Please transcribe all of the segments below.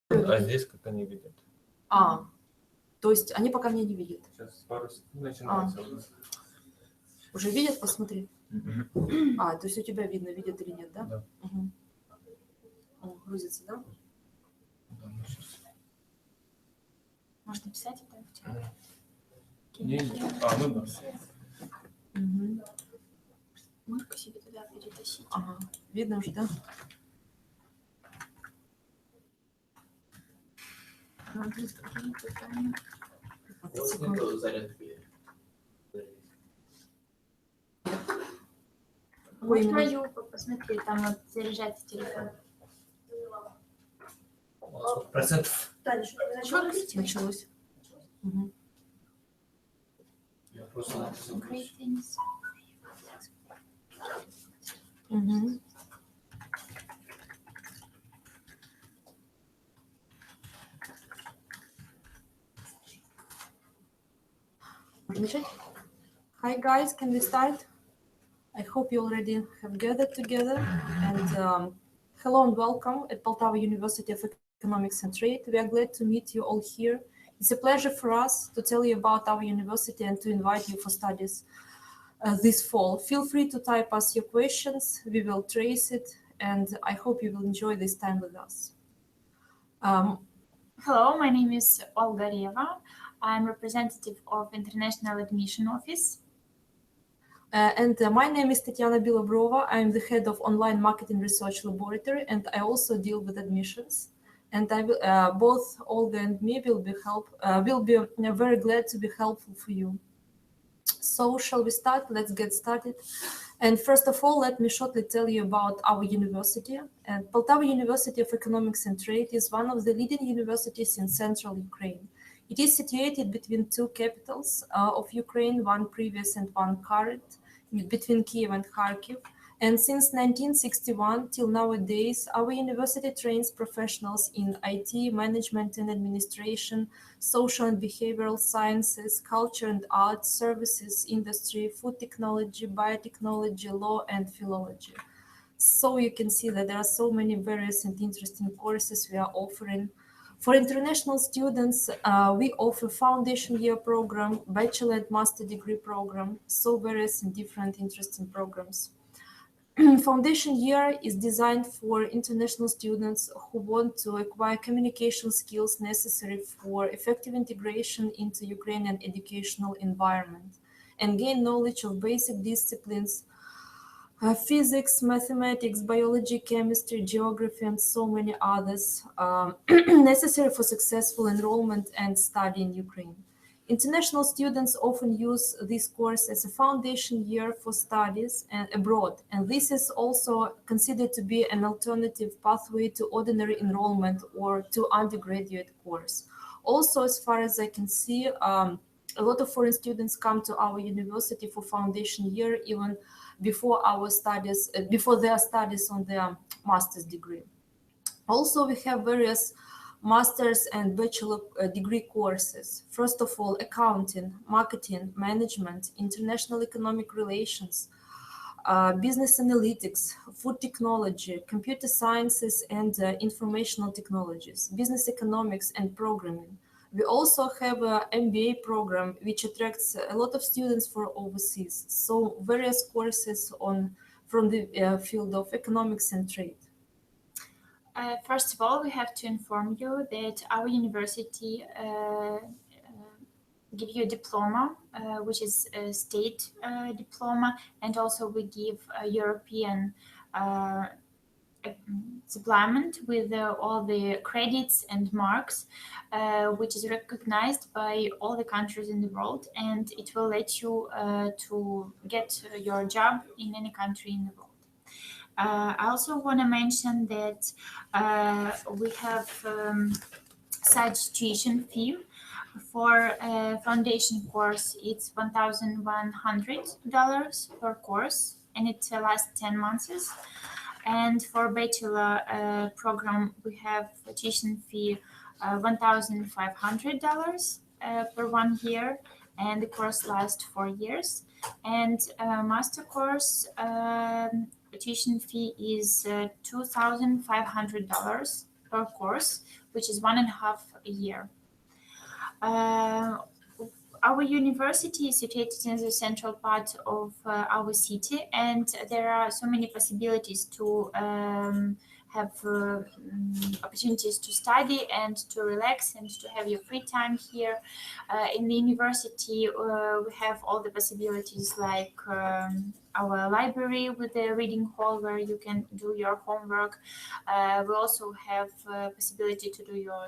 А здесь как они видят? То есть они пока меня не видят. Сейчас пару секунд начинается. Уже видят? Посмотри. То есть у тебя видно, видят или нет, да? Да. Угу. Грузится, да? Да, ну сейчас. Можно писать это? Ну да. Угу. Можно себе туда перетащить. Ага. Видно уже, да? Можешь мою посмотреть, там вот заряжается телефон. Процентов. Началось. Угу. Я просто написал. Угу. Hi guys, can we start? I hope you already have gathered together. And hello and welcome at Poltava University of Economics and Trade. We are glad to meet you all here. It's a pleasure for us to tell you about our university and to invite you for studies this fall. Feel free to type us your questions. We will trace it, and I hope you will enjoy this time with us. Hello, my name is Olga Reva. I'm representative of International Admission Office. And my name is Tatiana Bilobrova. I'm the head of Online Marketing Research Laboratory, and I also deal with admissions. And I will, both Olga and me will be very glad to be helpful for you. So shall we start? Let's get started. And first of all, let me shortly tell you about our university. And Poltava University of Economics and Trade is one of the leading universities in central Ukraine. It is situated between two capitals of Ukraine, one previous and one current, between Kiev and Kharkiv. And since 1961 till nowadays, our university trains professionals in IT, management and administration, social and behavioral sciences, culture and arts, services, industry, food technology, biotechnology, law, and philology. So you can see that there are so many various and interesting courses we are offering. For international students, we offer foundation year program, bachelor and master degree program, so various and different interesting programs. Foundation year is designed for international students who want to acquire communication skills necessary for effective integration into Ukrainian educational environment and gain knowledge of basic disciplines, physics, mathematics, biology, chemistry, geography, and so many others necessary for successful enrollment and study in Ukraine. International students often use this course as a foundation year for studies abroad, and this is also considered to be an alternative pathway to ordinary enrollment or to undergraduate course. Also, as far as I can see, a lot of foreign students come to our university for foundation year even before their studies on their master's degree. Also, we have various master's and bachelor degree courses. First of all, accounting, marketing, management, international economic relations, business analytics, food technology, computer sciences and informational technologies, business economics and programming. We also have an MBA program which attracts a lot of students for overseas. So various courses from the field of economics and trade. First of all, we have to inform you that our university give you a diploma, which is a state diploma, and also we give a European supplement with all the credits and marks, which is recognized by all the countries in the world, and it will let you to get your job in any country in the world. I also want to mention that we have such tuition fee. For a foundation course, it's $1,100 per course, and it lasts 10 months. And for bachelor program, we have a tuition fee $1,500 per 1 year, and the course lasts 4 years. And master course tuition fee is $2,500 per course, which is 1.5 year. Our university is situated in the central part of our city, and there are so many possibilities to have opportunities to study and to relax and to have your free time here. In the university, we have all the possibilities like our library with the reading hall where you can do your homework. We also have possibility to do your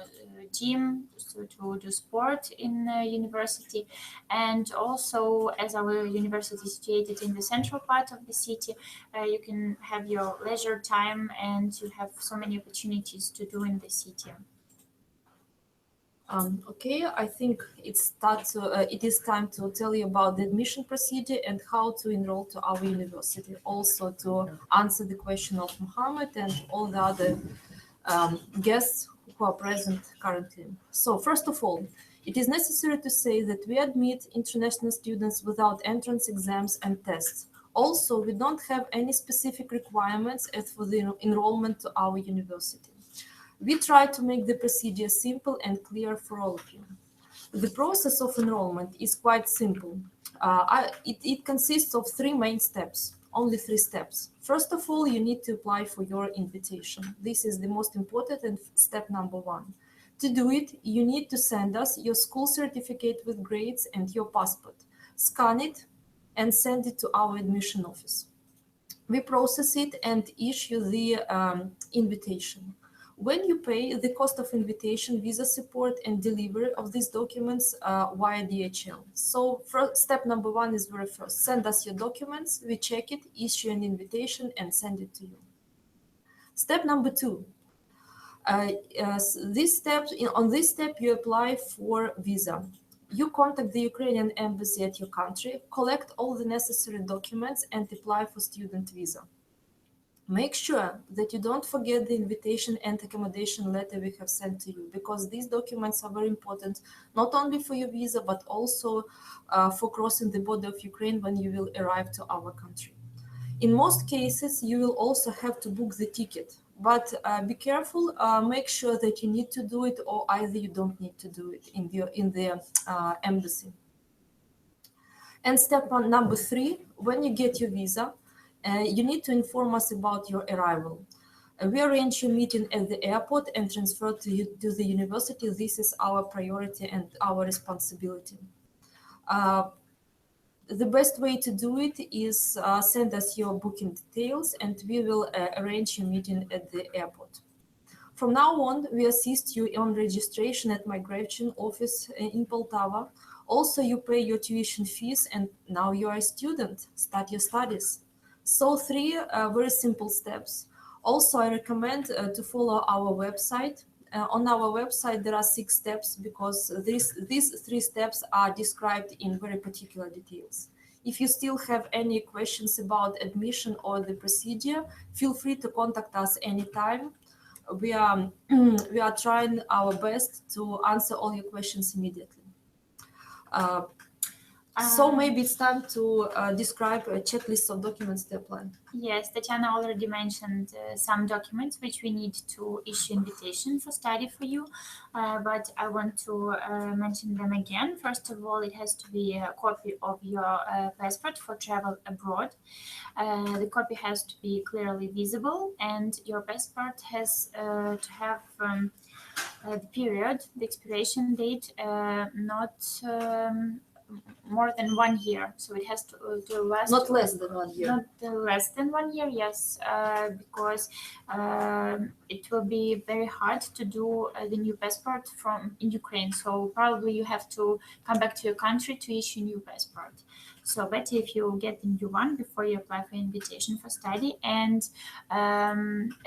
gym, so to do sport in university. And also, as our university is situated in the central part of the city, you can have your leisure time and you have so many opportunities to do in the city. Okay, I think it is time to tell you about the admission procedure and how to enroll to our university. Also to answer the question of Mohammed and all the other guests who are present currently. So first of all, it is necessary to say that we admit international students without entrance exams and tests. Also, we don't have any specific requirements as for the enrollment to our university. We try to make the procedure simple and clear for all of you. The process of enrollment is quite simple. It consists of 3 main steps, only 3 steps. First of all, you need to apply for your invitation. This is the most important and step number 1. To do it, you need to send us your school certificate with grades and your passport. Scan it and send it to our admission office. We process it and issue the invitation. When you pay the cost of invitation, visa support, and delivery of these documents via DHL. So step number 1 is very first. Send us your documents, we check it, issue an invitation, and send it to you. Step number 2. On this step, you apply for visa. You contact the Ukrainian embassy at your country, collect all the necessary documents, and apply for student visa. Make sure that you don't forget the invitation and accommodation letter we have sent to you, because these documents are very important, not only for your visa, but also for crossing the border of Ukraine when you will arrive to our country. In most cases, you will also have to book the ticket, but be careful, make sure that you need to do it or either you don't need to do it in the embassy. And step number 3, when you get your visa, you need to inform us about your arrival. We arrange your meeting at the airport and transfer to the university. This is our priority and our responsibility. The best way to do it is send us your booking details and we will arrange your meeting at the airport. From now on, we assist you on registration at migration office in Poltava. Also, you pay your tuition fees and now you are a student. Start your studies. So 3 very simple steps. Also, I recommend to follow our website. On our website, there are 6 steps because these 3 steps are described in very particular details. If you still have any questions about admission or the procedure, feel free to contact us anytime. We are trying our best to answer all your questions immediately. So maybe it's time to describe a checklist of documents to apply. Yes, Tatiana already mentioned some documents which we need to issue invitation for study for you, but I want to mention them again. First of all, it has to be a copy of your passport for travel abroad. The copy has to be clearly visible, and your passport has to have the period, the expiration date, not more than 1 year, so it has to last. Not less than 1 year. Not less than 1 year, yes, because it will be very hard to do the new passport from in Ukraine. So probably you have to come back to your country to issue new passport. So better if you get the new one before you apply for invitation for study. And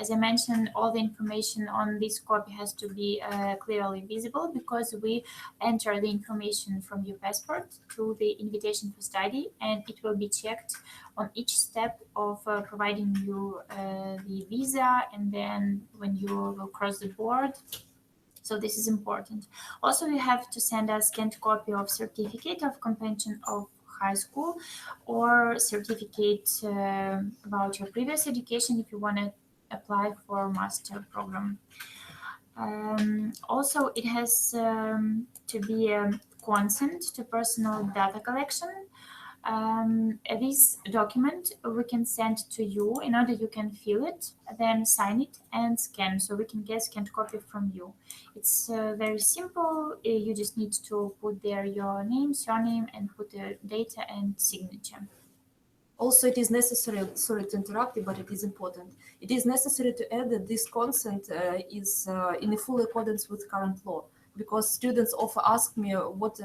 as I mentioned, all the information on this copy has to be clearly visible because we enter the information from your passport to the invitation for study, and it will be checked on each step of providing you the visa and then when you will cross the board. So this is important. Also, you have to send a scanned copy of certificate of completion of high school or certificate about your previous education if you want to apply for master program. Also, it has to be a consent to personal data collection. This document we can send to you in order you can fill it, then sign it and scan, so we can get scanned copy from you. It's very simple. You just need to put there your name, surname, and put the data and signature. Also, it is necessary, sorry to interrupt you, but it is important. It is necessary to add that this consent is in full accordance with current law, because students often ask me what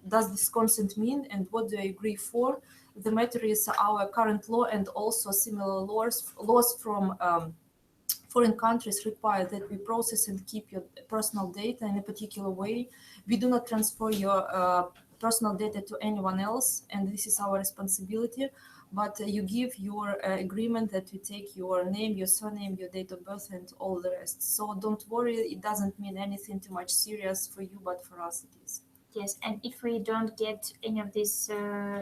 does this consent mean and what do I agree for. The matter is our current law and also similar laws from foreign countries require that we process and keep your personal data in a particular way. We do not transfer your personal data to anyone else, and this is our responsibility. But you give your agreement that we take your name, your surname, your date of birth, and all the rest. So don't worry, it doesn't mean anything too much serious for you, but for us it is. Yes, and if we don't get any of this,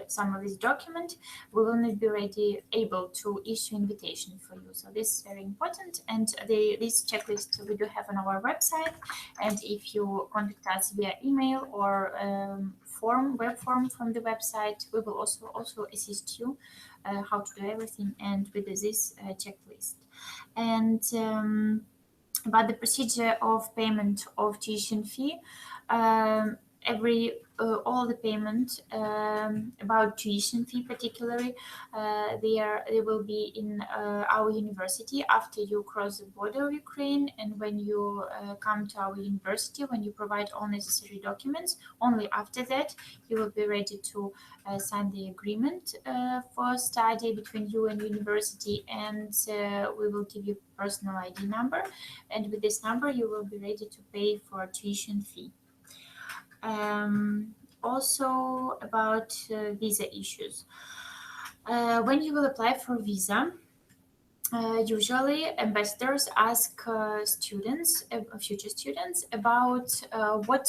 some of this document, we will not be able to issue invitation for you. So this is very important. And this checklist we do have on our website. And if you contact us via email or web form from the website, we will also assist you how to do everything and with this checklist. And about the procedure of payment of tuition fee. All the payment about tuition fee particularly, they will be in our university after you cross the border of Ukraine, and when you come to our university, when you provide all necessary documents, only after that you will be ready to sign the agreement for study between you and university, and we will give you personal ID number, and with this number you will be ready to pay for tuition fee. Also about visa issues. When you will apply for visa, usually ambassadors ask students, future students, about what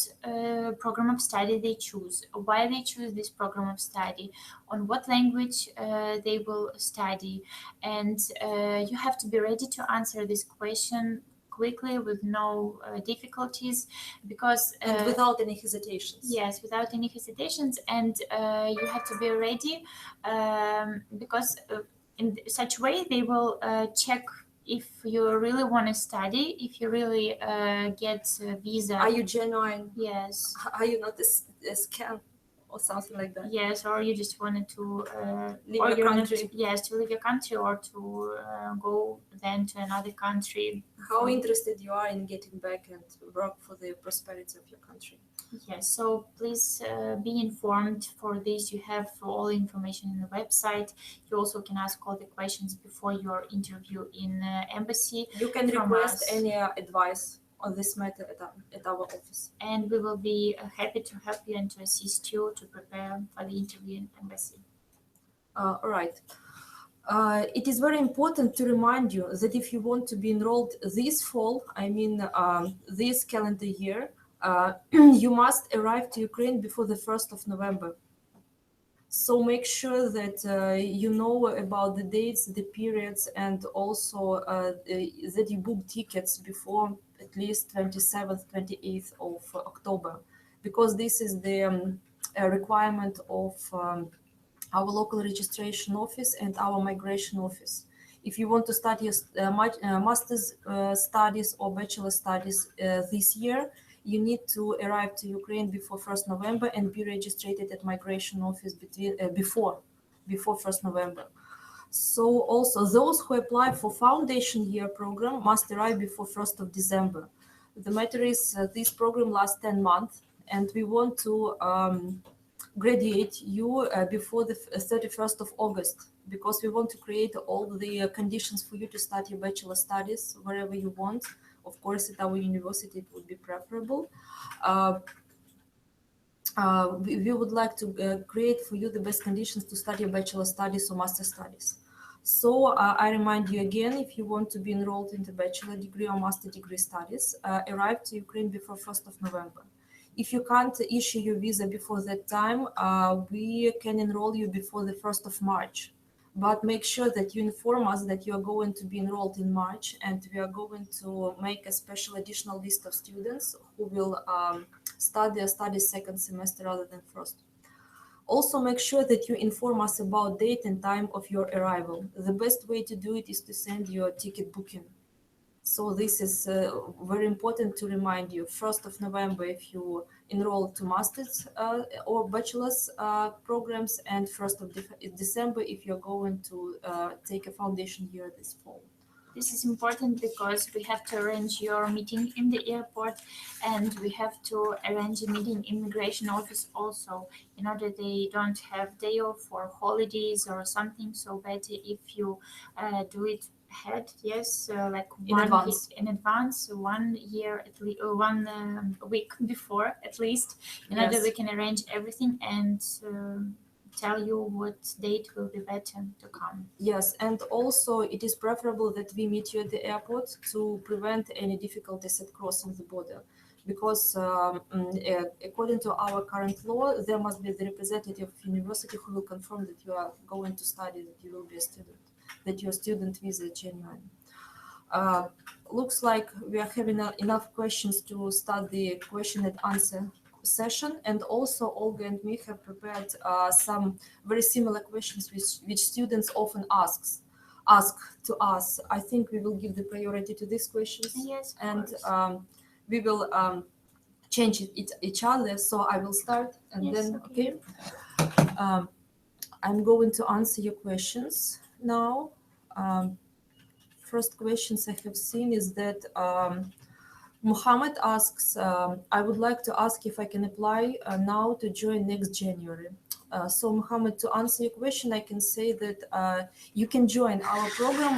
program of study they choose, why they choose this program of study, on what language they will study, and you have to be ready to answer this question quickly with no difficulties, because and without any hesitations. Yes, without any hesitations, and you have to be ready because in such way they will check if you really want to study, if you really get a visa. Are you genuine? Yes. Are you not a scam or something like that? Yes, or you just wanted to leave your country. Yes, to leave your country, or to go then to another country. How interested you are in getting back and work for the prosperity of your country. Yes, so please be informed. For this, you have all information in the website. You also can ask all the questions before your interview in embassy. You can request any advice on this matter at our office. And we will be happy to help you and to assist you to prepare for the interview in embassy. All right. It is very important to remind you that if you want to be enrolled this fall, I mean this calendar year, you must arrive to Ukraine before the 1st of November. So make sure that you know about the dates, the periods, and also that you book tickets before at least 27th, 28th of October, because this is the requirement of our local registration office and our migration office. If you want to study master's studies or bachelor studies this year, you need to arrive to Ukraine before 1st November and be registered at migration office before 1st November. So also those who apply for foundation year program must arrive before 1st of December. The matter is this program lasts 10 months, and we want to graduate you before the 31st of August, because we want to create all the conditions for you to start your bachelor studies wherever you want. Of course, at our university, it would be preferable. We would like to create for you the best conditions to study your bachelor studies or master studies. So I remind you again, if you want to be enrolled in the bachelor degree or master degree studies, arrive to Ukraine before 1st of November. If you can't issue your visa before that time, we can enroll you before the 1st of March. but make sure that you inform us that you are going to be enrolled in March, and we are going to make a special additional list of students who will study second semester rather than first. Also, make sure that you inform us about date and time of your arrival. The best way to do it is to send your ticket booking. So this is very important to remind you. 1st of November if you enroll to master's or bachelor's programs, and 1st of December if you're going to take a foundation year this fall. This is important because we have to arrange your meeting in the airport, and we have to arrange a meeting in immigration office also, in order they don't have day off or holidays or something. So better if you do it ahead, yes, like In advance. In advance, 1 year at least, 1 week before at least, in order Yes. we can arrange everything and tell you what date will be better to come. Yes, and also it is preferable that we meet you at the airport to prevent any difficulties at crossing the border, because according to our current law, there must be the representative of university who will confirm that you are going to study, that you will be a student, that your student visa is genuine. Looks like we are having enough questions to start the question and answer session, and also Olga and me have prepared some very similar questions which students often ask to us. I think we will give the priority to these questions. Yes, and we will change each other. So I will start, and yes, then okay. I'm going to answer your questions now. First questions I have seen is that Muhammad asks, I would like to ask if I can apply now to join next January. So Muhammad, to answer your question, I can say that you can join our program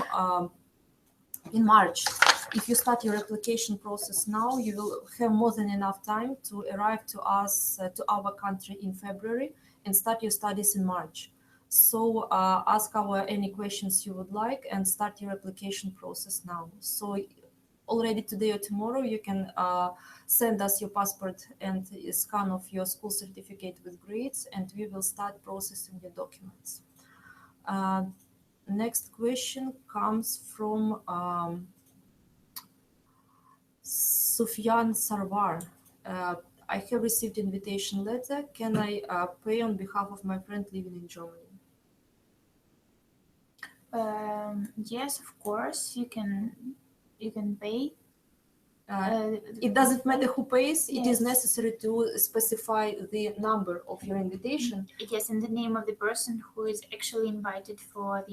in March. If you start your application process now, you will have more than enough time to arrive to us, to our country in February, and start your studies in March. So ask any questions you would like and start your application process now. So already today or tomorrow, you can send us your passport and a scan of your school certificate with grades, and we will start processing your documents. Next question comes from Sufyan Sarwar. I have received invitation letter. Can I pay on behalf of my friend living in Germany? Yes, of course, you can pay. It doesn't matter who pays. It is Yes. necessary to specify the number of your invitation. Yes, and the name of the person who is actually invited for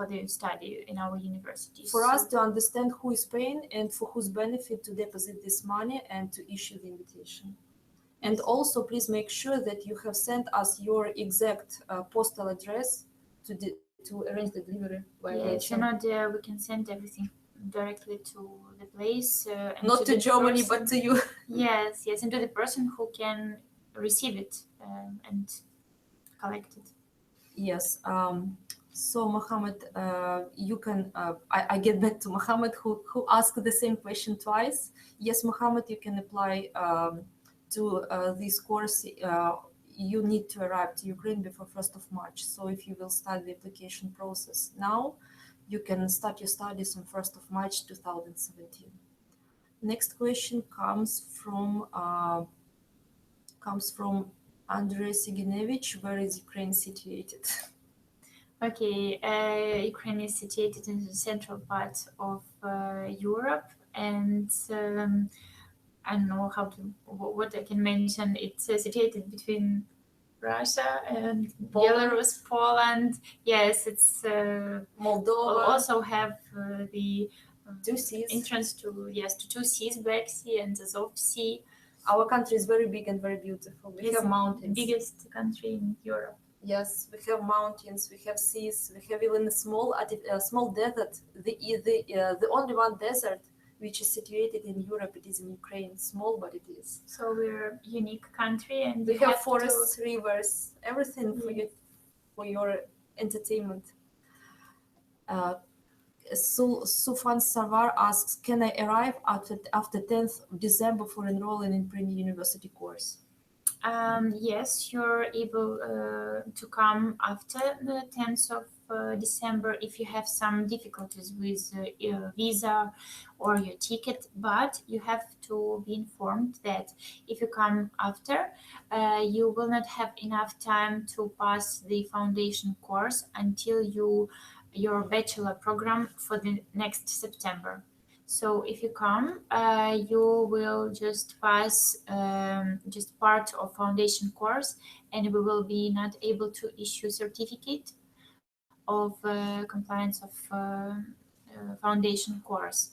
the study in our university. For us to understand who is paying and for whose benefit to deposit this money and to issue the invitation. And also, please make sure that you have sent us your exact postal address to arrange the delivery. Yes, in order we can send everything directly to the place. And Not to the Germany, person. but to you. Yes, and to the person who can receive it and collect it. Yes. So Mohammed, you can. I get back to Mohammed, who asked the same question twice. Yes, Mohammed, you can apply to this course. You need to arrive to Ukraine before 1st of March. So if you will start the application process now, you can start your studies on 1st of March 2017. Next question comes from Andrei Siginevich. Where is Ukraine situated? Okay, Ukraine is situated in the central part of Europe, and I don't know what I can mention. It's situated between Russia and Belarus, Poland. Yes, it's Moldova. Also have the Two seas. entrance to two seas, Black Sea and Azov Sea. Our country is very big and very beautiful. We have mountains. Biggest country in Europe. Yes, we have mountains, we have seas, we have even a small desert. The only one desert which is situated in Europe, it is in Ukraine. Small, but it is. So we're a unique country, and we have forests, rivers, everything for your entertainment. Sufan Savar asks, can I arrive after 10th of December for enrolling in pre-university course? Yes, you're able to come after the 10th of December if you have some difficulties with your visa or your ticket, but you have to be informed that if you come after, you will not have enough time to pass the foundation course until your bachelor program for the next September. So if you come, you will just pass just part of foundation course, and we will be not able to issue certificate of compliance of foundation course.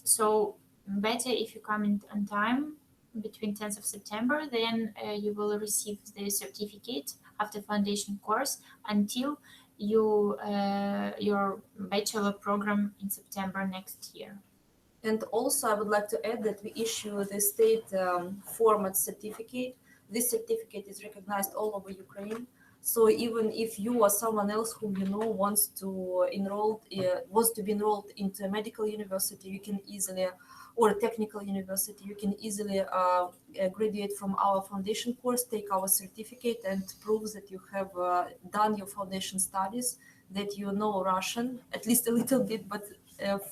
So better if you come in on time between 10th of September, then you will receive the certificate after foundation course until your bachelor program in September next year. And also, I would like to add that we issue the state format certificate. This certificate is recognized all over Ukraine. So even if you or someone else whom you know wants to be enrolled into a medical university, you can easily, or a technical university, you can easily graduate from our foundation course, take our certificate, and prove that you have done your foundation studies, that you know Russian, at least a little bit, but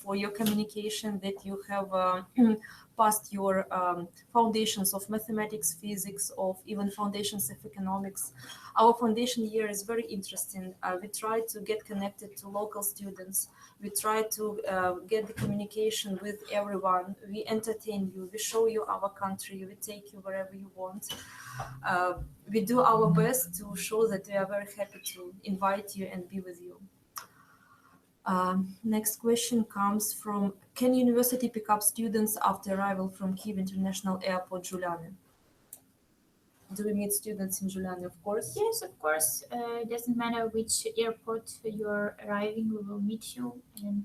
for your communication, that you have passed your foundations of mathematics, physics, of even foundations of economics. Our foundation year is very interesting. We try to get connected to local students. We try to get the communication with everyone. We entertain you. We show you our country. We take you wherever you want. We do our best to show that we are very happy to invite you and be with you. Next question comes from, can university pick up students after arrival from Kyiv International Airport, Juliana? Do we meet students in Juliana, of course? Yes, of course. It doesn't matter which airport you're arriving, we will meet you, and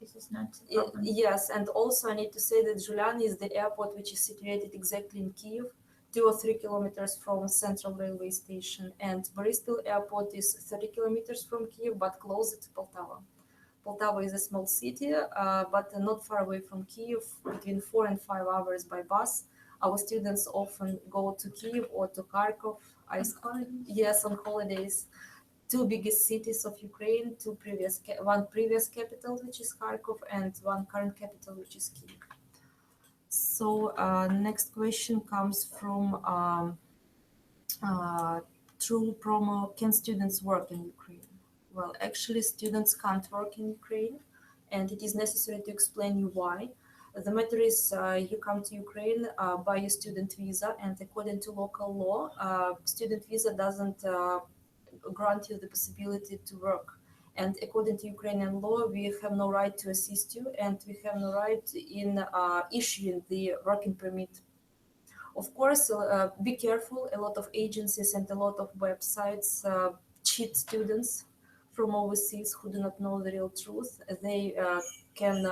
this is not a problem. Yes, and also I need to say that Juliana is the airport which is situated exactly in Kyiv, 2 or 3 kilometers from Central Railway Station, and Boryspil Airport is 30 kilometers from Kyiv, but closer to Poltava. Poltava is a small city, but not far away from Kyiv, between 4 and 5 hours by bus. Our students often go to Kyiv or to Kharkov. Yes, on holidays. 2 biggest cities of Ukraine, one previous capital, which is Kharkov, and one current capital, which is Kyiv. So next question comes from True Promo, can students work in Ukraine? Well, actually, students can't work in Ukraine, and it is necessary to explain you why. The matter is, you come to Ukraine by a student visa, and according to local law, student visa doesn't grant you the possibility to work. And according to Ukrainian law, we have no right to assist you, and we have no right in issuing the working permit. Of course, be careful. A lot of agencies and a lot of websites cheat students from overseas who do not know the real truth. They can,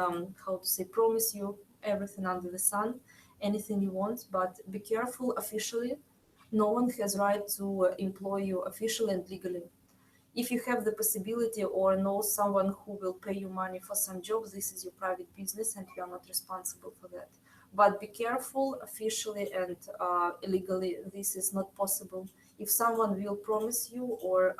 promise you everything under the sun, anything you want, but be careful officially. No one has right to employ you officially and legally. If you have the possibility or know someone who will pay you money for some job, this is your private business and you are not responsible for that. But be careful officially and illegally, this is not possible. If someone will promise you or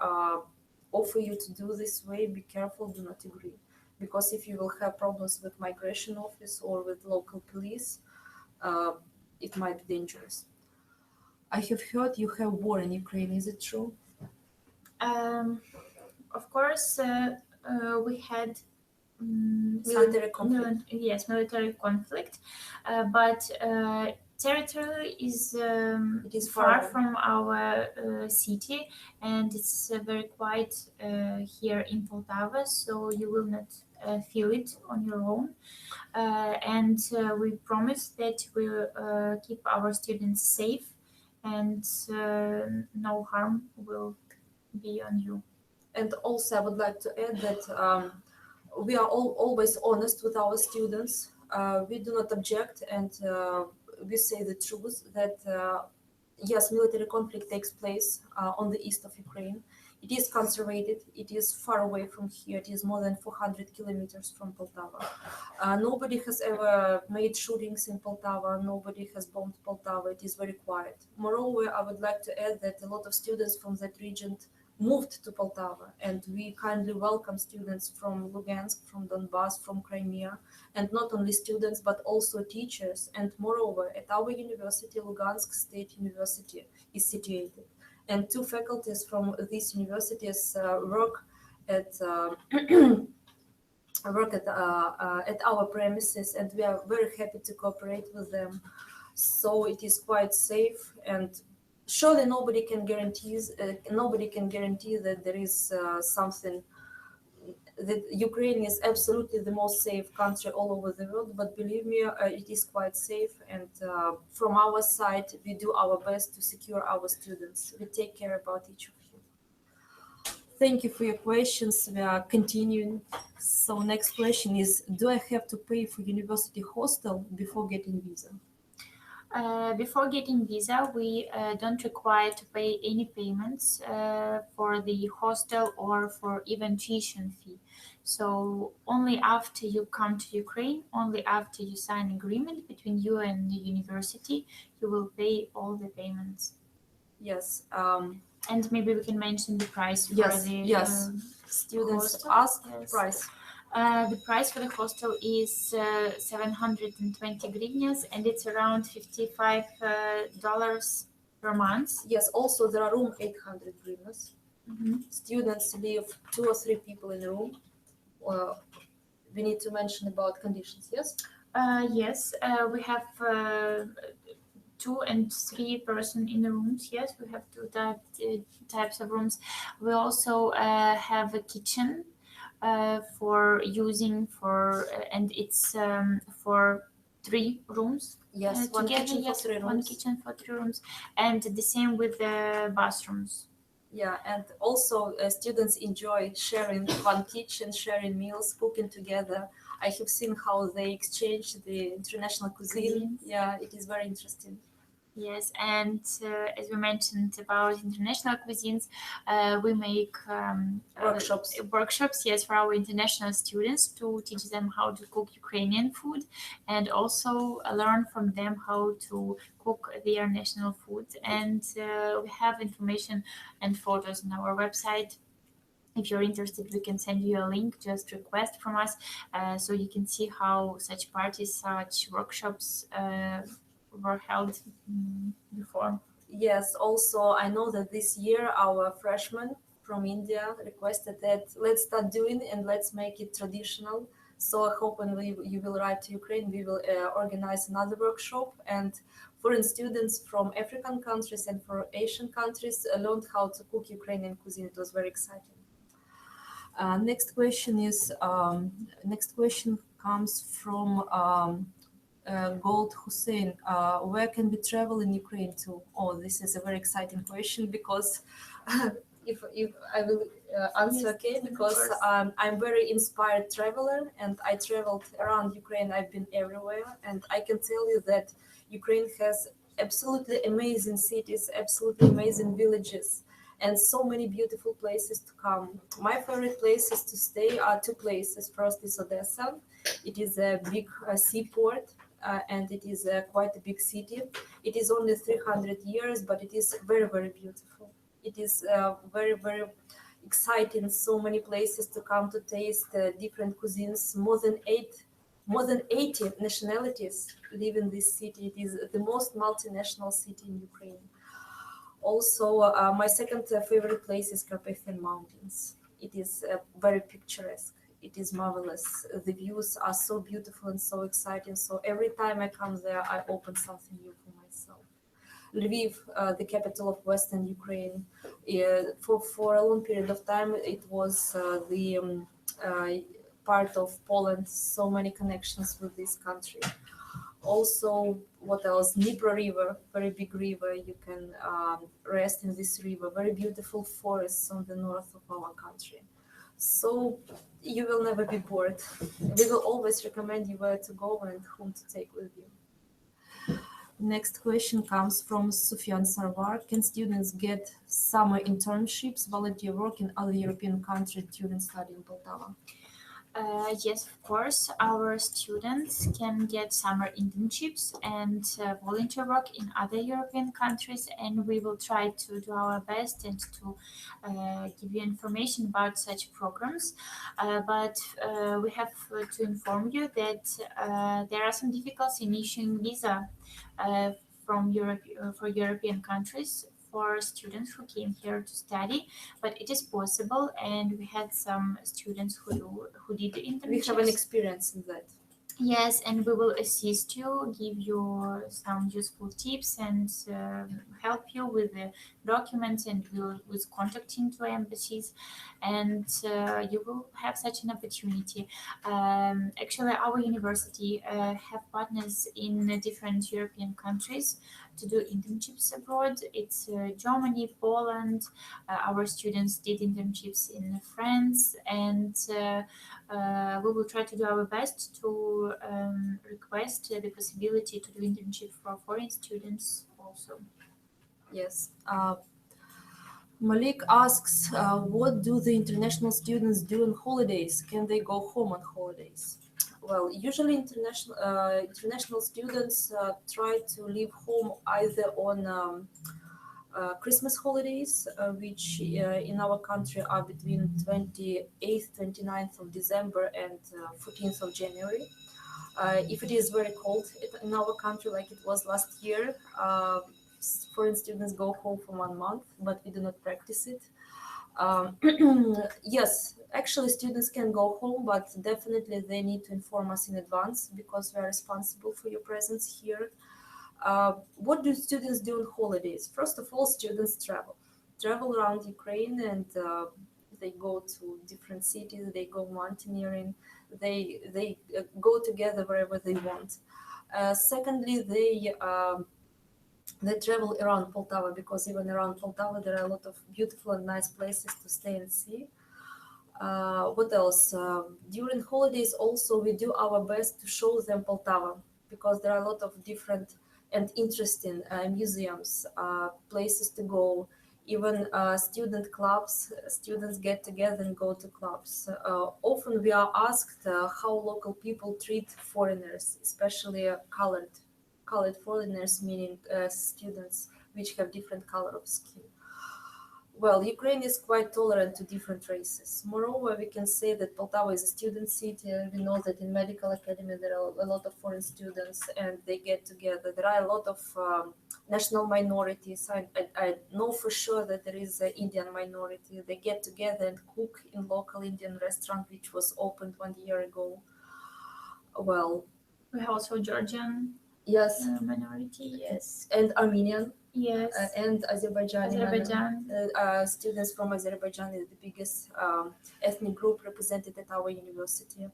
offer you to do this way, be careful, do not agree. Because if you will have problems with migration office or with local police, it might be dangerous. I have heard you have war in Ukraine, is it true? Of course, we had military conflict. Yes, military conflict, but territory is it is far from our city, and it's very quiet here in Poltava, so you will not feel it on your own. And we promise that we'll keep our students safe, and no harm will be on you. And also, I would like to add that we are always honest with our students. We do not object, and we say the truth that yes, military conflict takes place on the east of Ukraine. It is conservated. It is far away from here. It is more than 400 kilometers from Poltava. Nobody has ever made shootings in Poltava. Nobody has bombed Poltava. It is very quiet. Moreover, I would like to add that a lot of students from that region moved to Poltava, and we kindly welcome students from Lugansk, from Donbass, from Crimea, and not only students but also teachers. And moreover, at our university, Lugansk State University is situated, and two faculties from these universities work at at our premises, and we are very happy to cooperate with them. So it is quite safe, and surely nobody can guarantee that there is something that Ukraine is absolutely the most safe country all over the world. But believe me, it is quite safe, and from our side, we do our best to secure our students. We take care about each of you. Thank you for your questions. We are continuing. So next question is, do I have to pay for university hostel before getting visa? Before getting visa, we don't require to pay any payments for the hostel or for even tuition fee. So only after you come to Ukraine, only after you sign agreement between you and the university, you will pay all the payments. Yes. And maybe we can mention the price for the students hostel. ask Yes. price. The price for the hostel is 720 hryvnias, and it's around $55 per month. Yes, also there are room 800 hryvnias. Students live 2 or 3 people in a room. We need to mention about conditions, yes? Yes, we have 2 and 3 person in the rooms. Yes, we have 2 types of rooms. We also have a kitchen for using and it's for 3 rooms. Yes, one together, kitchen for 3 rooms. One kitchen for 3 rooms, and the same with the bathrooms. Yeah, and also students enjoy sharing one kitchen, sharing meals, cooking together. I have seen how they exchange the international cuisine. Yeah, it is very interesting. Yes, and as we mentioned about international cuisines, we make workshops, yes, for our international students to teach them how to cook Ukrainian food, and also learn from them how to cook their national food. And we have information and photos on our website. If you're interested, we can send you a link, just request from us, so you can see how such parties, such workshops were held before. Yes, also I know that this year our freshmen from India requested that let's start doing and let's make it traditional. So I hope when you will arrive to Ukraine, we will organize another workshop, and foreign students from African countries and for Asian countries learned how to cook Ukrainian cuisine. It was very exciting. Next question comes from Gold Hussein. Where can we travel in Ukraine to? Oh, this is a very exciting question, because if I will answer, Yes, okay, because I'm very inspired traveler, and I traveled around Ukraine. I've been everywhere, and I can tell you that Ukraine has absolutely amazing cities, absolutely amazing villages, and so many beautiful places to come. My favorite places to stay are 2 places. First is Odessa. It is a big seaport, and it is quite a big city. It is only 300 years, but it is very, very beautiful. It is very, very exciting. So many places to come to taste different cuisines. More than 80 nationalities live in this city. It is the most multinational city in Ukraine. Also, my second favorite place is Carpathian Mountains. It is very picturesque. It is marvelous. The views are so beautiful and so exciting. So every time I come there, I open something new for myself. Lviv, the capital of Western Ukraine, for a long period of time, it was the part of Poland. So many connections with this country. Also, what else? Dnipro River, very big river. You can rest in this river. Very beautiful forests on the north of our country. So you will never be bored. We will always recommend you where to go and whom to take with you. Next question comes from Sufyan Sarwar. Can students get summer internships, volunteer work in other European countries during study in Poltava? Yes, of course. Our students can get summer internships and volunteer work in other European countries, and we will try to do our best and to give you information about such programs. But we have to inform you that there are some difficulties in issuing visa from Europe for European countries for students who came here to study, but it is possible, and we had some students who did the internships. We have an experience in that. Yes, and we will assist you, give you some useful tips, and help you with the documents and with contacting to embassies, and you will have such an opportunity. Actually, our university have partners in different European countries to do internships abroad. It's Germany, Poland. Our students did internships in France, and we will try to do our best to request the possibility to do internship for foreign students also. Yes. Malik asks, what do the international students do on holidays? Can they go home on holidays? Well, usually international students try to leave home either on Christmas holidays, which in our country are between 28th, 29th of December and 14th of January. If it is very cold in our country, like it was last year, foreign students go home for 1 month, but we do not practice it. Yes, actually students can go home, but definitely they need to inform us in advance because we are responsible for your presence here. What do students do on holidays? First of all, students travel around Ukraine, and they go to different cities, they go mountaineering, they go together wherever they want. Secondly, they travel around Poltava, because even around Poltava there are a lot of beautiful and nice places to stay and see. What else? During holidays also we do our best to show them Poltava, because there are a lot of different and interesting museums, places to go. Even student clubs, students get together and go to clubs. Often we are asked how local people treat foreigners, especially colored foreigners, meaning students which have different color of skin. Well, Ukraine is quite tolerant to different races. Moreover, we can say that Poltava is a student city. We know that in medical academy there are a lot of foreign students and they get together. There are a lot of national minorities. I know for sure that there is an Indian minority. They get together and cook in local Indian restaurant which was opened 1 year ago. Well, We have also Georgian yes, minority, yes. and Armenian. Yes. And Azerbaijani. Azerbaijan. Students from Azerbaijan is the biggest ethnic group represented at our university.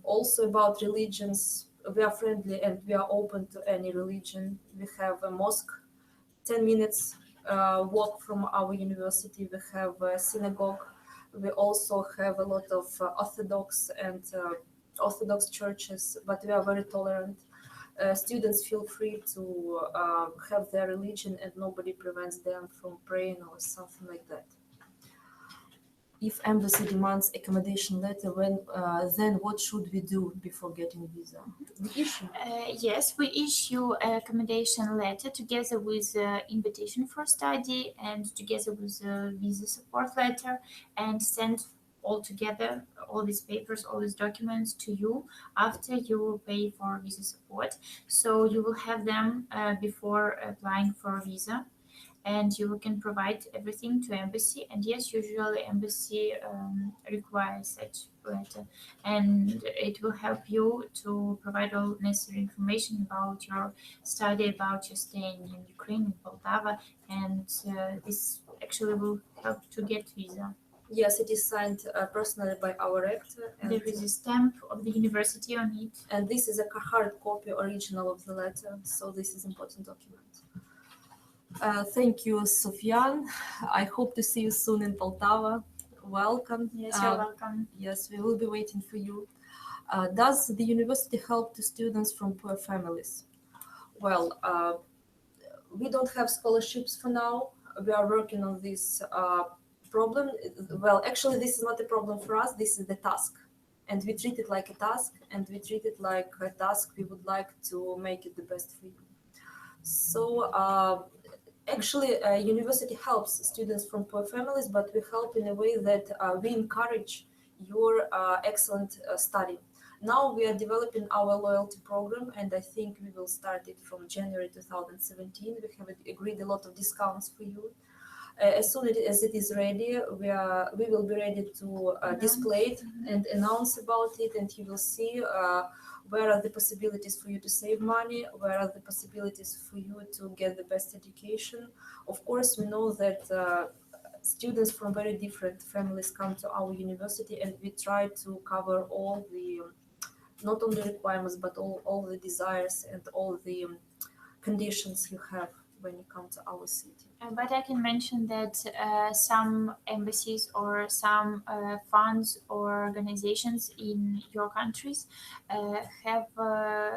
Also about religions, we are friendly and we are open to any religion. We have a mosque 10 minutes walk from our university. We have a synagogue. We also have a lot of Orthodox churches, but we are very tolerant. Students feel free to have their religion and nobody prevents them from praying or something like that. If embassy demands accommodation letter, then what should we do before getting visa? We issue. Yes, we issue a accommodation letter together with invitation for study and together with a visa support letter, and send all together all these papers, all these documents to you after you pay for visa support. So you will have them before applying for a visa, and you can provide everything to embassy. And yes, usually embassy requires such letter, and it will help you to provide all necessary information about your study, about your staying in Ukraine, in Poltava, and this actually will help to get visa. Yes, it is signed personally by our rector. And there is a stamp of the university on it. And this is a hard copy original of the letter, so this is important document. Thank you, Sofyan. I hope to see you soon in Poltava. Welcome. Yes, you're welcome. Yes, we will be waiting for you. Does the university help to students from poor families? Well, we don't have scholarships for now. We are working on this problem. Well, actually, this is not a problem for us. This is the task. And we treat it like a task, and we treat it like a task we would like to make it the best for you. So actually, university helps students from poor families, but we help in a way that we encourage your excellent study. Now we are developing our loyalty program, and I think we will start it from January 2017. We have agreed a lot of discounts for you. As soon as it is ready, we will be ready to display it and announce about it, and you will see where are the possibilities for you to save money, where are the possibilities for you to get the best education. Of course, we know that students from very different families come to our university, and we try to cover all the not only requirements but all the desires and all the conditions you have when you come to our city. But I can mention that some embassies or some funds or organizations in your countries have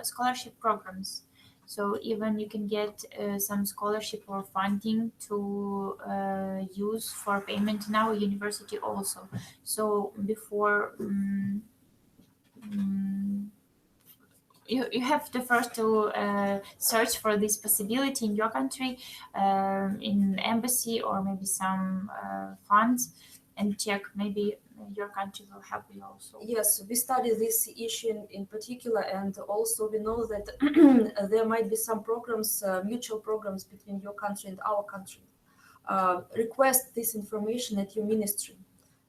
scholarship programs. So even you can get some scholarship or funding to use for payment in our university also. So before you have to first to search for this possibility in your country, in embassy or maybe some funds, and check maybe your country will help you also. Yes, we study this issue in particular, and also we know that there might be some programs, mutual programs between your country and our country. Request this information at your ministry,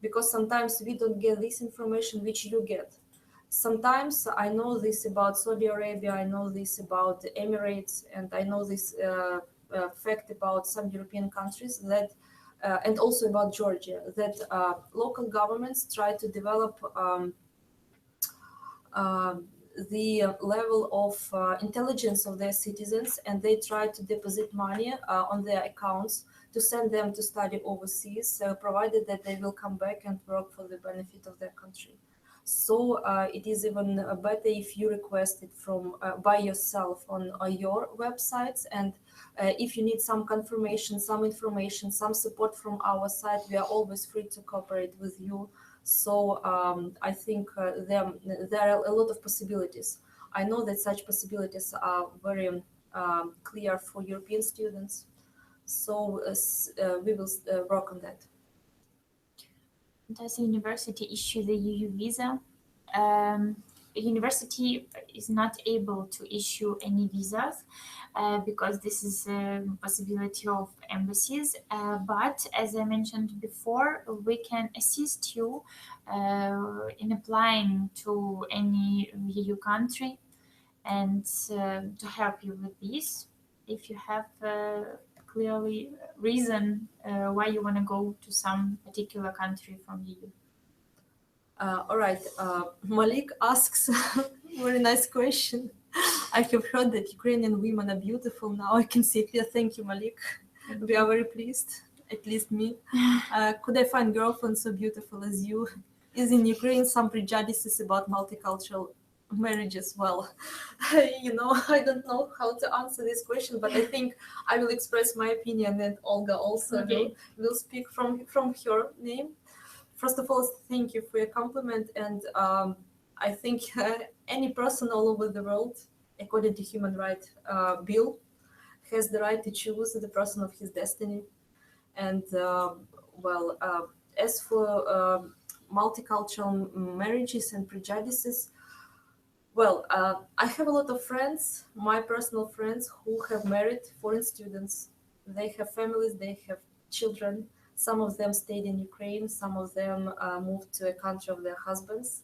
because sometimes we don't get this information which you get. Sometimes I know this about Saudi Arabia, I know this about the Emirates, and I know this fact about some European countries that, and also about Georgia, that local governments try to develop the level of intelligence of their citizens, and they try to deposit money on their accounts to send them to study overseas, provided that they will come back and work for the benefit of their country. So it is even better if you request it from by yourself on your websites. And if you need some confirmation, some information, some support from our side, we are always free to cooperate with you. So I think there are a lot of possibilities. I know that such possibilities are very clear for European students. So we will work on that. Does the university issue the EU visa? A university is not able to issue any visas because this is a possibility of embassies. But as I mentioned before, we can assist you in applying to any EU country and to help you with this. If you have clearly reason why you want to go to some particular country from EU. All right. Malik asks very nice question. I have heard that Ukrainian women are beautiful now. I can say clear. Thank you, Malik. We are very pleased, at least me. Could I find girlfriend so beautiful as you? Is in Ukraine some prejudices about multicultural marriages? Well, I don't know how to answer this question, but I think I will express my opinion, and Olga also will speak from her name. First of all, thank you for your compliment, and I think any person all over the world, according to human rights bill, has the right to choose the person of his destiny. And as for multicultural marriages and prejudices, well, I have a lot of friends, my personal friends, who have married foreign students. They have families, they have children. Some of them stayed in Ukraine, some of them moved to a country of their husbands.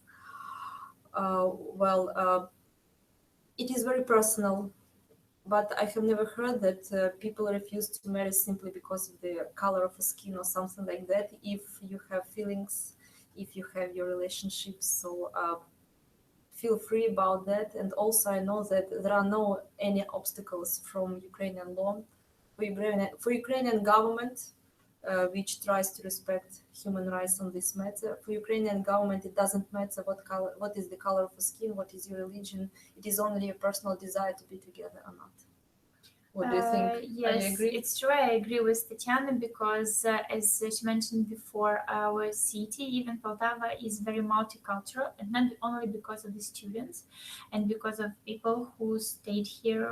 It is very personal, but I have never heard that people refuse to marry simply because of the color of the skin or something like that. If you have feelings, if you have your relationships, so feel free about that. And also I know that there are no any obstacles from Ukrainian law for Ukrainian government, which tries to respect human rights on this matter. For Ukrainian government, it doesn't matter what is the color of the skin, what is your religion. It is only a personal desire to be together or not. What do you think? Yes, Are you agree? it's true. I agree with Tatiana because, as she mentioned before, our city, even Poltava, is very multicultural, and not only because of the students and because of people who stayed here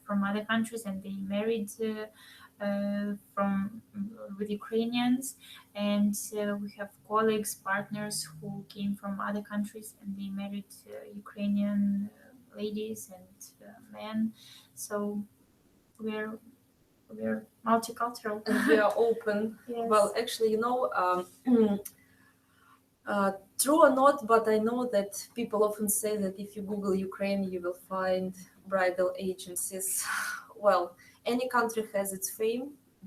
from other countries and they married from with Ukrainians, and we have colleagues, partners who came from other countries and they married Ukrainian ladies and men. So we're multicultural. And we are open. Yes. Well, actually, true or not, but I know that people often say that if you Google Ukraine, you will find bridal agencies. Well, any country has its fame,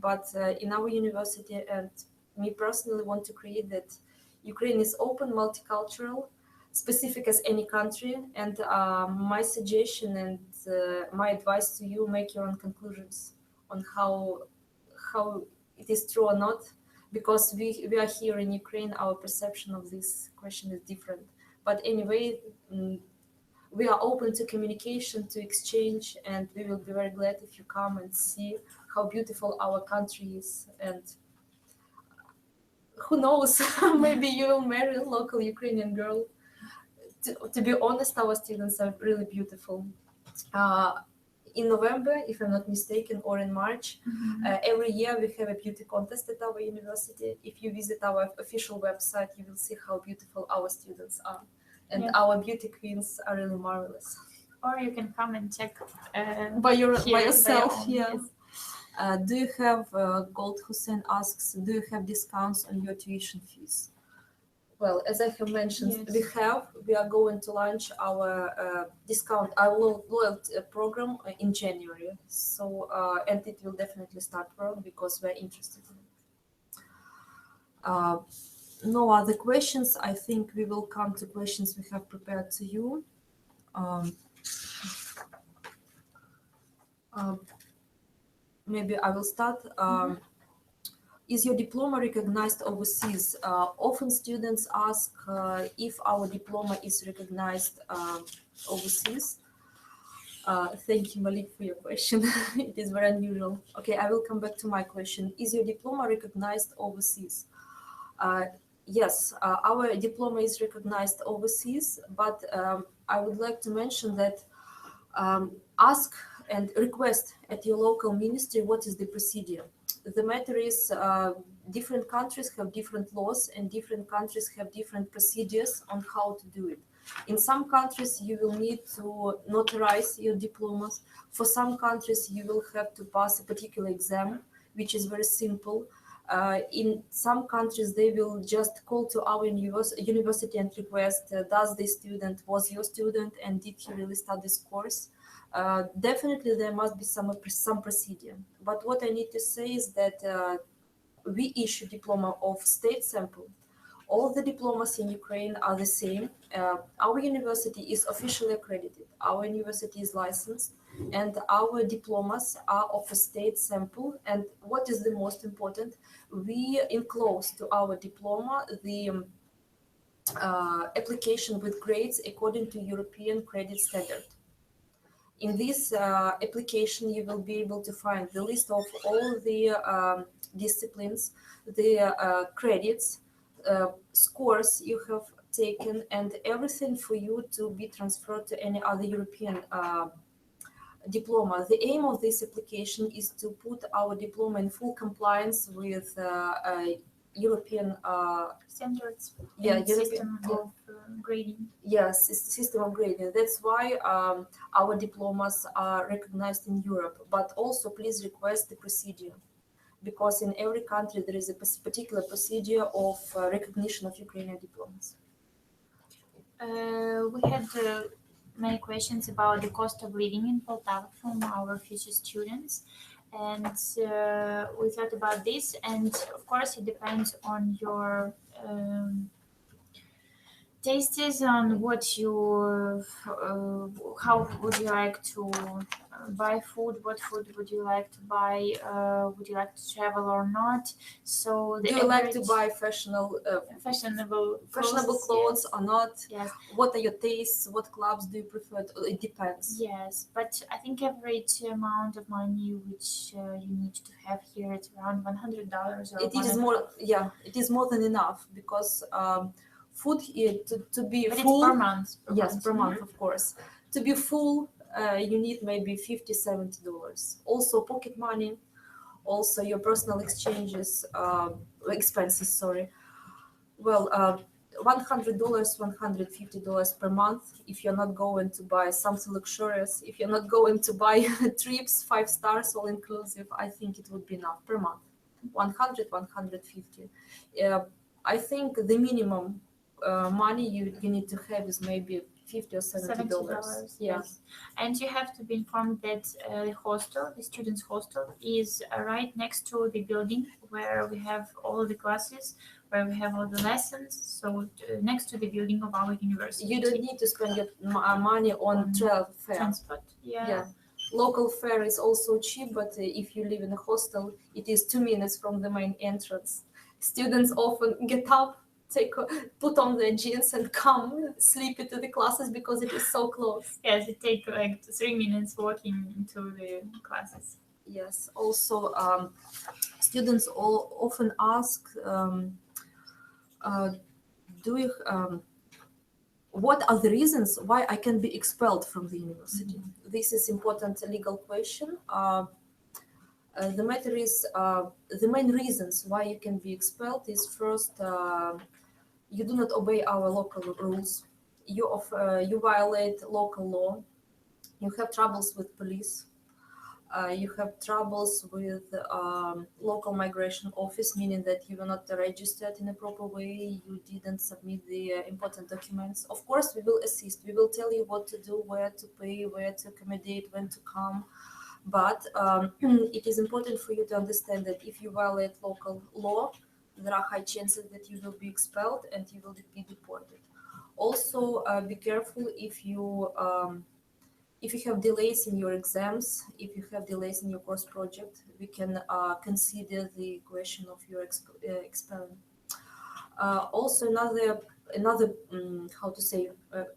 but in our university, and me personally, want to create that Ukraine is open, multicultural, specific as any country. And my suggestion and my advice to you: make your own conclusions on how it is true or not, because we are here in Ukraine, our perception of this question is different. But anyway, we are open to communication, to exchange, and we will be very glad if you come and see how beautiful our country is. And who knows, maybe you will marry a local Ukrainian girl. To be honest, our students are really beautiful. In November, if I'm not mistaken, or in March, every year we have a beauty contest at our university. If you visit our official website, you will see how beautiful our students are. And our beauty queens are really marvelous. Or you can come and check By here yourself, by your own, yeah. Do you have, Gold Hussein asks, do you have discounts on your tuition fees? Well, as I have mentioned, we are going to launch our our loyalty program in January. So, and it will definitely start work because we're interested in it. No other questions. I think we will come to questions we have prepared to you. Maybe I will start. Is your diploma recognized overseas? Often students ask if our diploma is recognized overseas. Thank you, Malik, for your question. It is very unusual. Okay, I will come back to my question. Is your diploma recognized overseas? Yes, our diploma is recognized overseas, but I would like to mention that ask and request at your local ministry what is the procedure. The matter is different countries have different laws and different countries have different procedures on how to do it. In some countries, you will need to notarize your diplomas. For some countries, you will have to pass a particular exam, which is very simple. In some countries, they will just call to our university and request, does this student was your student and did he really study this course? Definitely there must be some procedure. But what I need to say is that we issue diploma of state sample. All the diplomas in Ukraine are the same. Our university is officially accredited. Our university is licensed, and our diplomas are of a state sample. And what is the most important? We enclose to our diploma the application with grades according to European credit standard. In this application, you will be able to find the list of all the disciplines, the credits, scores you have taken, and everything for you to be transferred to any other European diploma. The aim of this application is to put our diploma in full compliance with European standards. System of grading. Yes, it's system of grading. That's why our diplomas are recognized in Europe. But also, please request the procedure, because in every country there is a particular procedure of recognition of Ukrainian diplomas. We had many questions about the cost of living in Poltava from our future students, and we thought about this. And of course, it depends on your tastes, on what you how would you like to buy food, what food would you like to buy, would you like to travel or not. So the Do you like to average- buy fashionable fashionable clothes or not? Yes. What are your tastes? What clubs do you prefer? It depends. Yes, but I think average amount of money which you need to have here it's around $100 or It is more, yeah, it is more than enough because food here to be but full. it's per month. Yes, per month, of course. To be full, you need maybe $50-$70. Also pocket money, also your personal expenses. Sorry. Well, $100, $150 per month. If you're not going to buy something luxurious, if you're not going to buy trips 5 stars all inclusive, I think it would be enough per month. 100, 150. I think the minimum money you need to have is maybe $50 or $70. Yeah. Yes. And you have to be informed that the hostel, the students' hostel, is right next to the building where we have all the classes, where we have all the lessons. So next to the building of our university. You don't need to spend your money on travel fare. Transport. Yeah. Local fare is also cheap, but if you live in a hostel, it is 2 minutes from the main entrance. Students often get up, put on their jeans and come sleep into the classes because it is so close. Yes, it takes like 3 minutes walking into the classes. Yes. Also, students often ask, what are the reasons why I can be expelled from the university? This is important legal question. The matter is, the main reasons why you can be expelled is first, you do not obey our local rules. You violate local law. You have troubles with police. You have troubles with local migration office, meaning that you were not registered in a proper way. You didn't submit the important documents. Of course, we will assist. We will tell you what to do, where to pay, where to accommodate, when to come. But it is important for you to understand that if you violate local law, there are high chances that you will be expelled and you will be deported. Also, be careful if you have delays in your exams, if you have delays in your course project, we can consider the question of your expelling. Also, another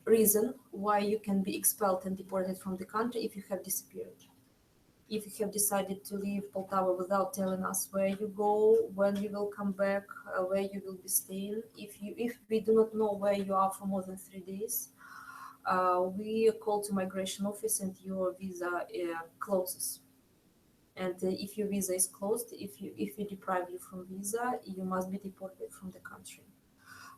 reason why you can be expelled and deported from the country if you have disappeared. If you have decided to leave Poltava without telling us where you go, when you will come back, where you will be staying, if we do not know where you are for more than 3 days, we call to migration office and your visa closes. And if your visa is closed, if we deprive you from visa, you must be deported from the country.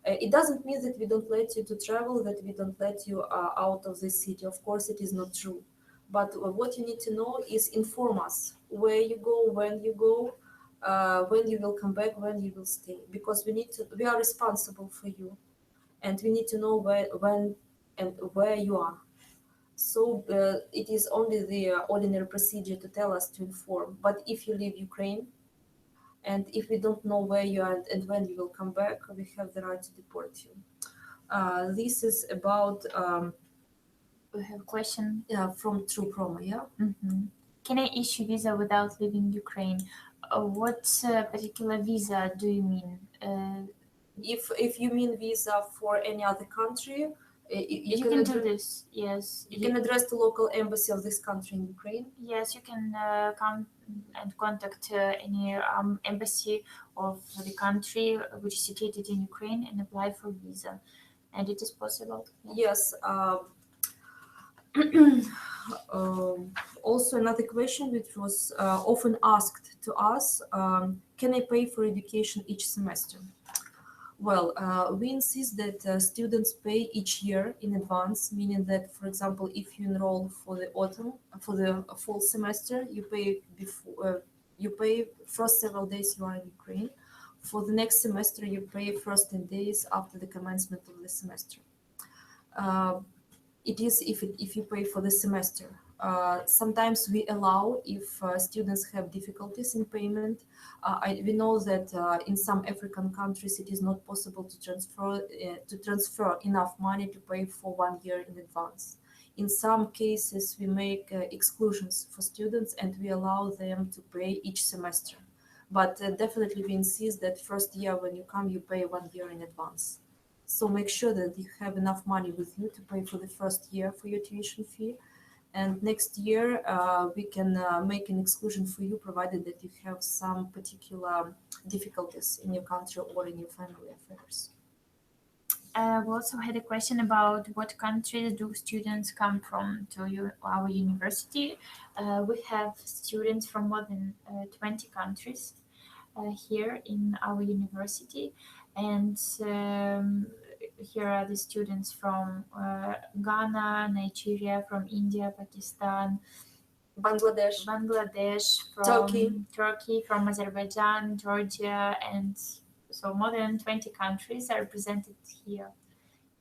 It doesn't mean that we don't let you to travel, that we don't let you out of the city. Of course, it is not true. But what you need to know is inform us where you go, when you go, when you will come back, when you will stay, because we are responsible for you, and we need to know when and where you are. So it is only the ordinary procedure to tell us to inform. But if you leave Ukraine, and if we don't know where you are and when you will come back, we have the right to deport you. This is about. We have a question. From True Promo, yeah? Mm-hmm. Can I issue visa without leaving Ukraine? What particular visa do you mean? If you mean visa for any other country, you can do this. Yes, you can address the local embassy of this country in Ukraine. Yes, you can come and contact any embassy of the country which is situated in Ukraine and apply for visa, and it is possible. Yes. Also, another question which was often asked to us: can I pay for education each semester? Well, we insist that students pay each year in advance, meaning that, for example, if you enroll for the fall semester, you pay first several days you are in Ukraine. For the next semester, you pay first 10 days after the commencement of the semester. It is if you pay for the semester. Sometimes we allow if students have difficulties in payment. We know that in some African countries it is not possible to transfer enough money to pay for 1 year in advance. In some cases, we make exclusions for students and we allow them to pay each semester. But definitely we insist that first year when you come, you pay 1 year in advance. So make sure that you have enough money with you to pay for the first year for your tuition fee. And next year, we can make an exclusion for you, provided that you have some particular difficulties in your country or in your family affairs. We also had a question about what countries do students come from to our university. We have students from more than 20 countries here in our university, and here are the students from Ghana, Nigeria, from India, Pakistan, Bangladesh, from Turkey, from Azerbaijan, Georgia, and so more than 20 countries are represented here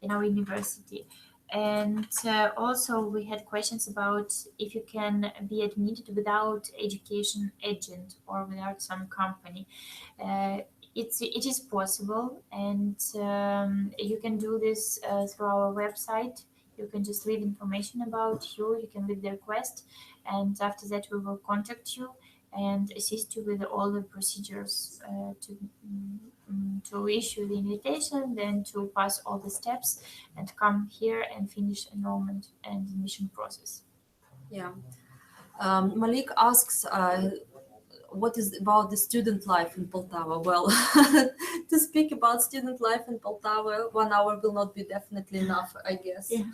in our university. And also we had questions about if you can be admitted without education agent or without some company. It is possible, and you can do this through our website. You can just leave information about you. You can leave the request, and after that we will contact you and assist you with all the procedures to issue the invitation, then to pass all the steps and come here and finish enrollment and admission process. Yeah. Malik asks, what is about the student life in Poltava? Well, to speak about student life in Poltava, 1 hour will not be definitely enough, I guess. Yeah.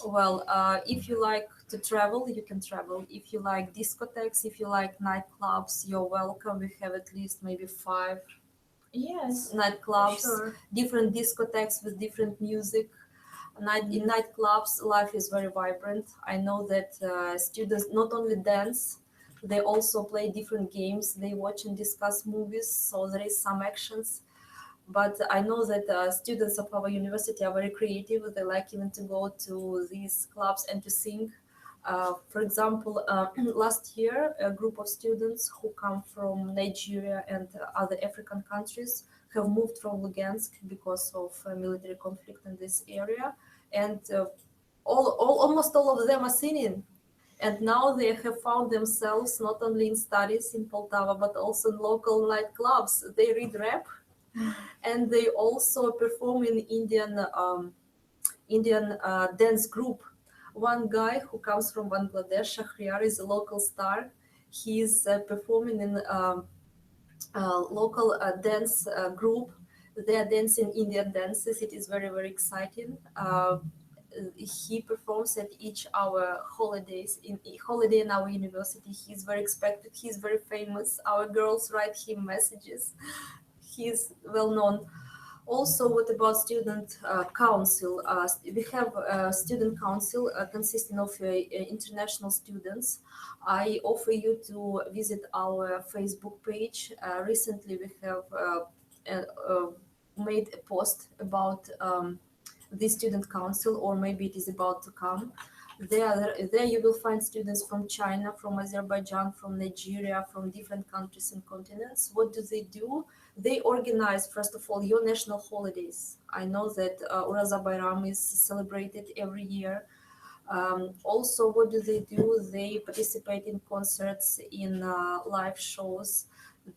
Well, if you like to travel, you can travel. If you like discotheques, if you like nightclubs, you're welcome. We have at least maybe 5 Yes, nightclubs, sure. different discotheques with different music. In nightclubs, life is very vibrant. I know that students not only dance, they also play different games. They watch and discuss movies, so there is some actions. But I know that students of our university are very creative. They like even to go to these clubs and to sing. For example, last year, a group of students who come from Nigeria and other African countries have moved from Lugansk because of military conflict in this area. And almost all of them are singing. And now they have found themselves not only in studies in Poltava, but also in local nightclubs. They read rap and they also perform in Indian dance group. One guy who comes from Bangladesh, Shahriar, is a local star. He is performing in local dance group. They are dancing Indian dances. It is very, very exciting. He performs at each our holidays in holiday in our university. He's very expected. He's very famous. Our girls write him messages. He's well known. Also, what about student council? We have a student council consisting of international students. I offer you to visit our Facebook page. Recently, we have made a post about the student council, or maybe it is about to come. There you will find students from China, from Azerbaijan, from Nigeria, from different countries and continents. What do? They organize, first of all, your national holidays. I know that Uraza Bayram is celebrated every year. Also, what do? They participate in concerts, in live shows.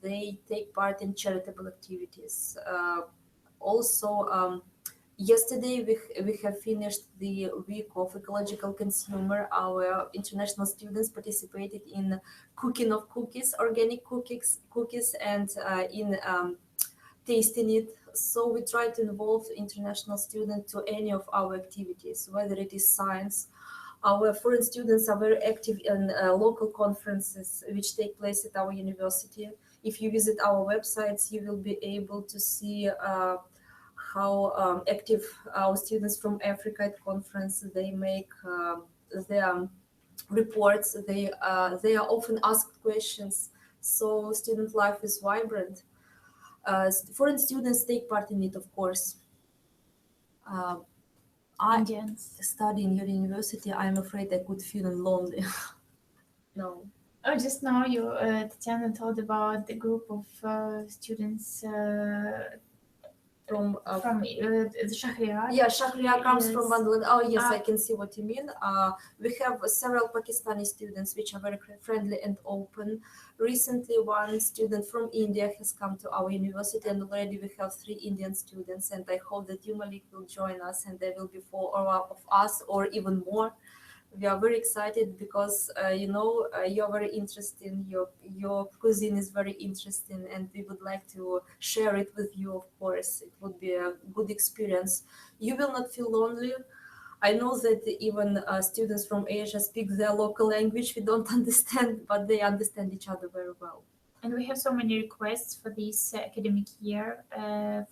They take part in charitable activities. Also, yesterday we have finished the week of ecological consumer. Our international students participated in cooking of cookies, organic cookies, and in tasting it. So we try to involve international students to any of our activities, whether it is science. Our foreign students are very active in local conferences which take place at our university. If you visit our websites, you will be able to see how active our students from Africa at conference. They make their reports. They are often asked questions. So student life is vibrant. Foreign students take part in it, of course. I Indians. study in your university. I'm afraid I could feel lonely. No. Oh, just now Tatiana told about the group of students from the Shahriar. yeah, Shahriar comes from Yes. Bangladesh. Oh, yes, I Ah. can see what you mean. We have several Pakistani students which are very friendly and open. Recently, one student from India has come to our university, and already we have 3 Indian students. And I hope that you, Malik, will join us, and there will be 4 of us, or even more. We are very excited because you're very interesting. Your cuisine is very interesting, and we would like to share it with you. Of course, it would be a good experience. You will not feel lonely. I know that even students from Asia speak their local language we don't understand, but they understand each other very well. And we have so many requests for this academic year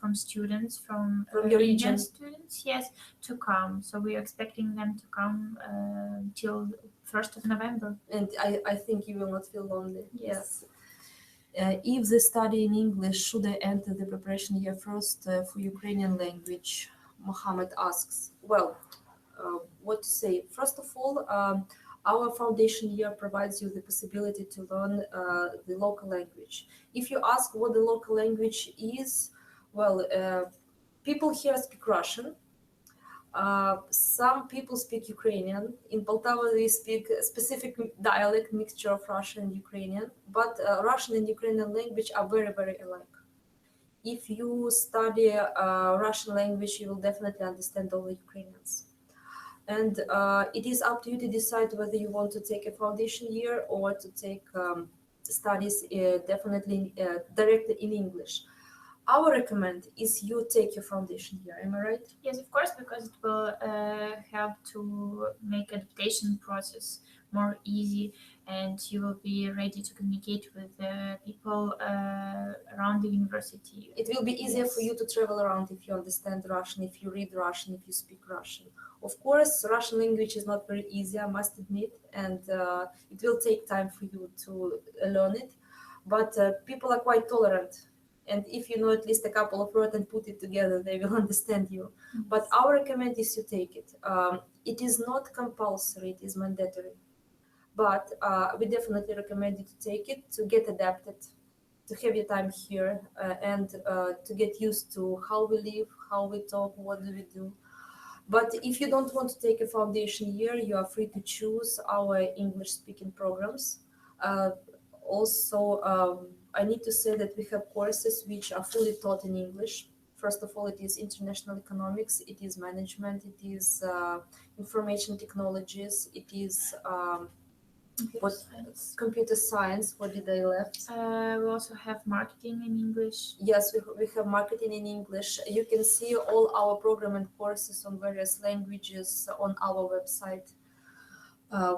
from students, from your Indian region. students, yes, to come. So we are expecting them to come till 1st of November. And I think you will not feel lonely. Yes. If they study in English, should I enter the preparation year first for Ukrainian language? Mohammed asks. Well, what to say? First of all, our foundation year provides you the possibility to learn the local language. If you ask what the local language is, well, people here speak Russian. Some people speak Ukrainian. In Poltava, they speak a specific dialect mixture of Russian and Ukrainian. But Russian and Ukrainian language are very, very alike. If you study Russian language, you will definitely understand all the Ukrainians. And it is up to you to decide whether you want to take a foundation year or to take studies definitely directly in English. Our recommend is you take your foundation year. Am I right? Yes, of course, because it will help to make adaptation process more easy, and you will be ready to communicate with people around the university. It will be easier for Yes. you to travel around if you understand Russian, if you read Russian, if you speak Russian. Of course, Russian language is not very easy, I must admit, and it will take time for you to learn it. But people are quite tolerant, and if you know at least a couple of words and put it together, they will understand you. But our recommend is you take it. It is not compulsory; it is mandatory. But we definitely recommend you to take it to get adapted, to have your time here, and to get used to how we live, how we talk, what do we do. But if you don't want to take a foundation year, you are free to choose our English speaking programs. Also, I need to say that we have courses which are fully taught in English. First of all, it is international economics, it is management, it is information technologies, it is computer science. What did I left? We also have marketing in English. Yes, we have marketing in English. You can see all our program and courses on various languages on our website.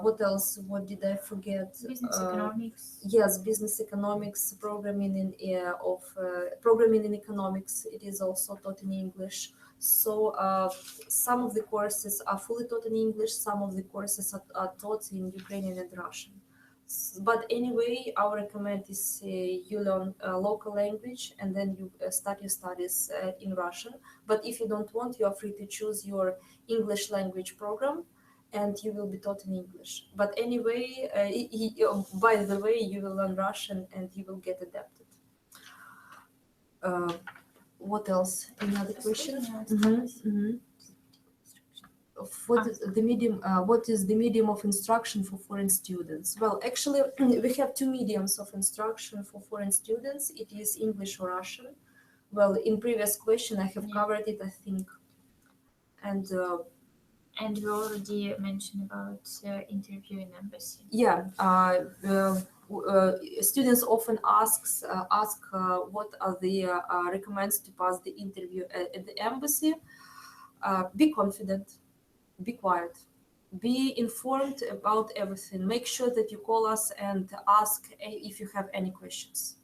What else? What did I forget? Business economics. Yes, business economics, programming programming in economics. It is also taught in English. So some of the courses are fully taught in English. Some of the courses are taught in Ukrainian and Russian. But anyway, our recommend is you learn local language and then you start your studies in Russian. But if you don't want, you are free to choose your English language program, and you will be taught in English. But anyway, by the way, you will learn Russian and you will get adapted. What else? Any other question? What is the medium of instruction for foreign students? Well, actually, we have 2 mediums of instruction for foreign students. It is English or Russian. Well, in previous question, I have covered it, I think. And we already mentioned about interview in embassy. Yeah, students often ask what are the recommends to pass the interview at the embassy. Be confident, be quiet, be informed about everything. Make sure that you call us and ask if you have any questions.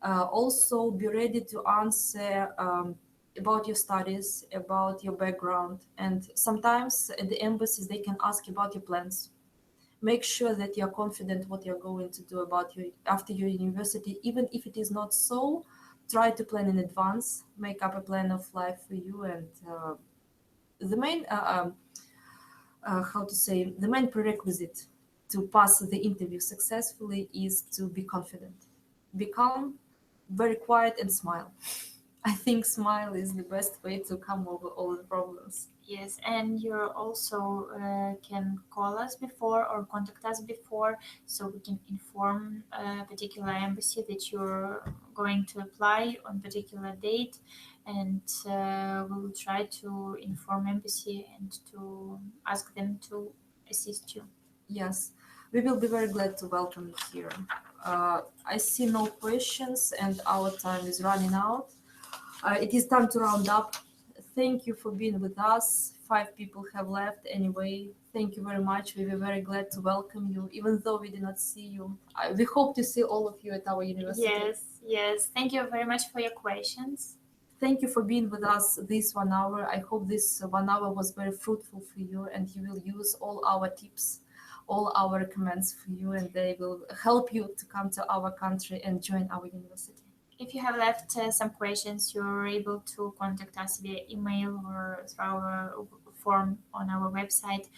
Also, be ready to answer about your studies, about your background, and sometimes at the embassies they can ask about your plans. Make sure that you're confident what you're going to do about after your university. Even if it is not so, try to plan in advance, make up a plan of life for you. And the main the main prerequisite to pass the interview successfully is to be confident, be calm, very quiet, and smile. I think smile is the best way to come over all the problems. Yes, and you also can call us before or contact us before, so we can inform a particular embassy that you're going to apply on particular date, and we will try to inform embassy and to ask them to assist you. Yes, we will be very glad to welcome you here. I see no questions and our time is running out. It is time to round up. Thank you for being with us. 5 people have left anyway. Thank you very much. We were very glad to welcome you, even though we did not see you. We hope to see all of you at our university. Yes. Thank you very much for your questions. Thank you for being with us this 1 hour. I hope this 1 hour was very fruitful for you and you will use all our tips, all our recommends for you, and they will help you to come to our country and join our university. If you have left some questions, you're able to contact us via email or through our form on our website.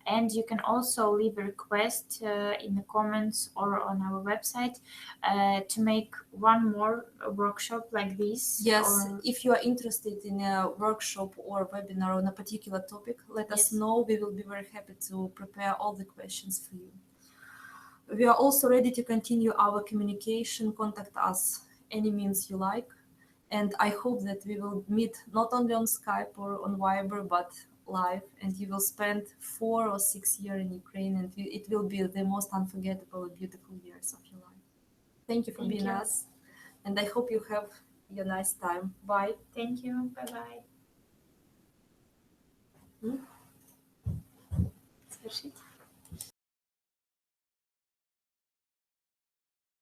And you can also leave a request in the comments or on our website to make one more workshop like this. Yes, or- if you are interested in a workshop or webinar on a particular topic, let us Yes. know. We will be very happy to prepare all the questions for you. We are also ready to continue our communication. Contact us any means you like. And I hope that we will meet not only on Skype or on Viber, but live. And you will spend 4 or 6 years in Ukraine, and it will be the most unforgettable and beautiful years of your life. Thank you for Thank being you. us. And I hope you have a nice time. Bye. Thank you. Bye-bye. Hmm? Завершить.